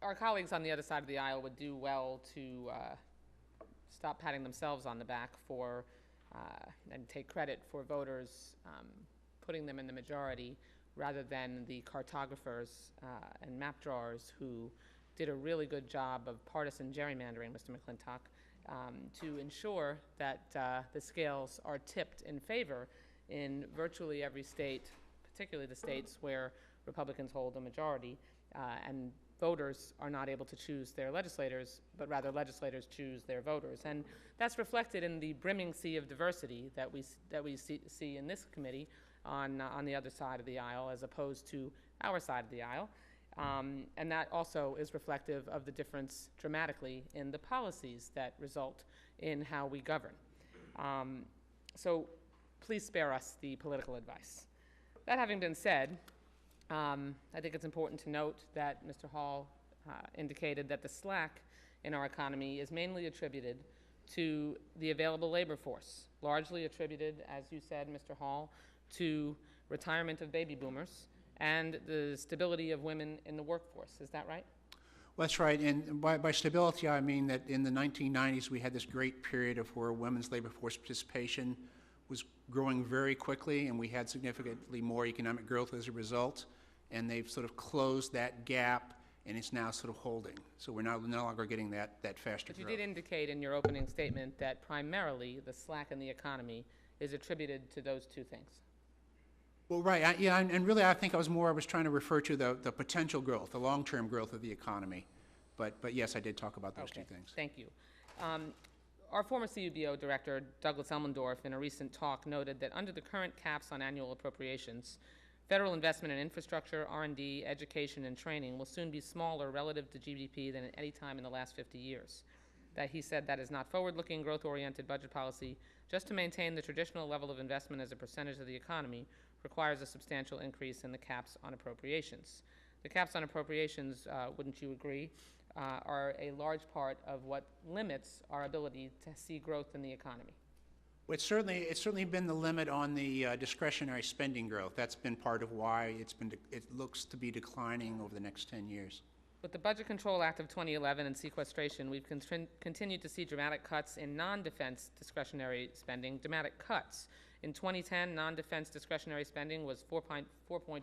our colleagues on the other side of the aisle would do well to stop patting themselves on the back for and take credit for voters putting them in the majority rather than the cartographers and map drawers who did a really good job of partisan gerrymandering, Mr. McClintock, to ensure that the scales are tipped in favor in virtually every state, particularly the states where Republicans hold a majority, and voters are not able to choose their legislators, but rather legislators choose their voters. And that's reflected in the brimming sea of diversity that we see in this committee on the other side of the aisle as opposed to our side of the aisle. And that also is reflective of the difference dramatically in the policies that result in how we govern. So please spare us the political advice. That having been said, I think it's important to note that Mr. Hall indicated that the slack in our economy is mainly attributed to the available labor force, largely attributed, as you said, Mr. Hall, to retirement of baby boomers and the stability of women in the workforce. Is that right? Well, that's right. And by stability, I mean that in the 1990s, we had this great period of where women's labor force participation was growing very quickly, and we had significantly more economic growth as a result. And they've sort of closed that gap, and it's now sort of holding. So we're no longer getting that faster growth. But you did indicate in your opening statement that primarily the slack in the economy is attributed to those two things. Well, right, yeah, and really I think I was trying to refer to the potential growth, the long-term growth of the economy. But yes, I did talk about those two things. Thank you. Our former CUBO director, Douglas Elmendorf, in a recent talk noted that under the current caps on annual appropriations, federal investment in infrastructure, R&D, education, and training will soon be smaller relative to GDP than at any time in the last 50 years. That he said that is not forward-looking, growth-oriented budget policy. Just to maintain the traditional level of investment as a percentage of the economy requires a substantial increase in the caps on appropriations. The caps on appropriations, wouldn't you agree, are a large part of what limits our ability to see growth in the economy? Well, it's certainly been the limit on the discretionary spending growth. That's been part of why it looks to be declining over the next 10 years. With the Budget Control Act of 2011 and sequestration, we've continued to see dramatic cuts in non-defense discretionary spending, dramatic cuts. In 2010, non-defense discretionary spending was 4.5%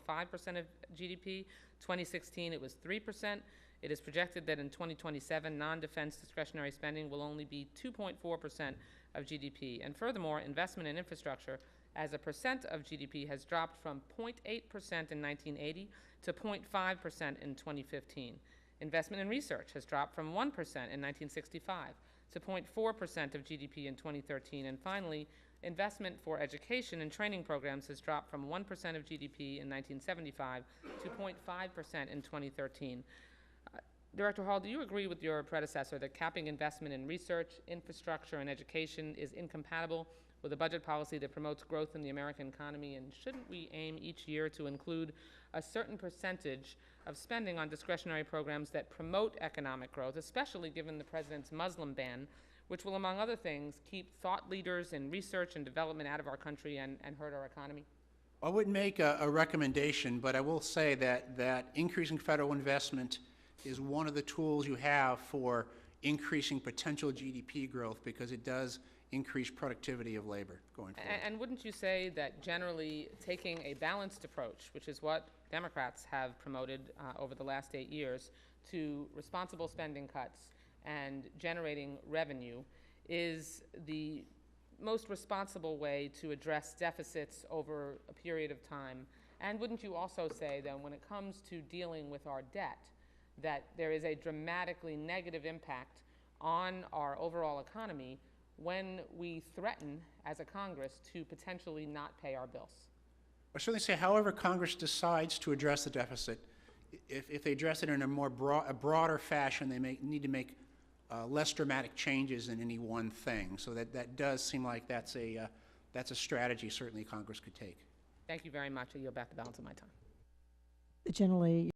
of GDP. 2016, it was 3%. It is projected that in 2027, non-defense discretionary spending will only be 2.4% of GDP. And furthermore, investment in infrastructure as a percent of GDP has dropped from 0.8% in 1980 to 0.5% in 2015. Investment in research has dropped from 1% in 1965 to 0.4% of GDP in 2013. And finally, investment for education and training programs has dropped from 1% of GDP in 1975 to 0.5% in 2013. Director Hall, do you agree with your predecessor that capping investment in research, infrastructure, and education is incompatible with a budget policy that promotes growth in the American economy? And shouldn't we aim each year to include a certain percentage of spending on discretionary programs that promote economic growth, especially given the President's Muslim ban, which will, among other things, keep thought leaders in research and development out of our country and hurt our economy? I wouldn't make a recommendation, but I will say that increasing federal investment is one of the tools you have for increasing potential GDP growth, because it does increase productivity of labor going forward. And wouldn't you say that generally taking a balanced approach, which is what Democrats have promoted over the last 8 years, to responsible spending cuts and generating revenue is the most responsible way to address deficits over a period of time? And wouldn't you also say that when it comes to dealing with our debt, that there is a dramatically negative impact on our overall economy when we threaten, as a Congress, to potentially not pay our bills? I certainly say, however Congress decides to address the deficit, if they address it in a broader fashion, they need to make less dramatic changes in any one thing. So that does seem like that's a strategy certainly Congress could take. Thank you very much. I yield back the balance of my time. Generally.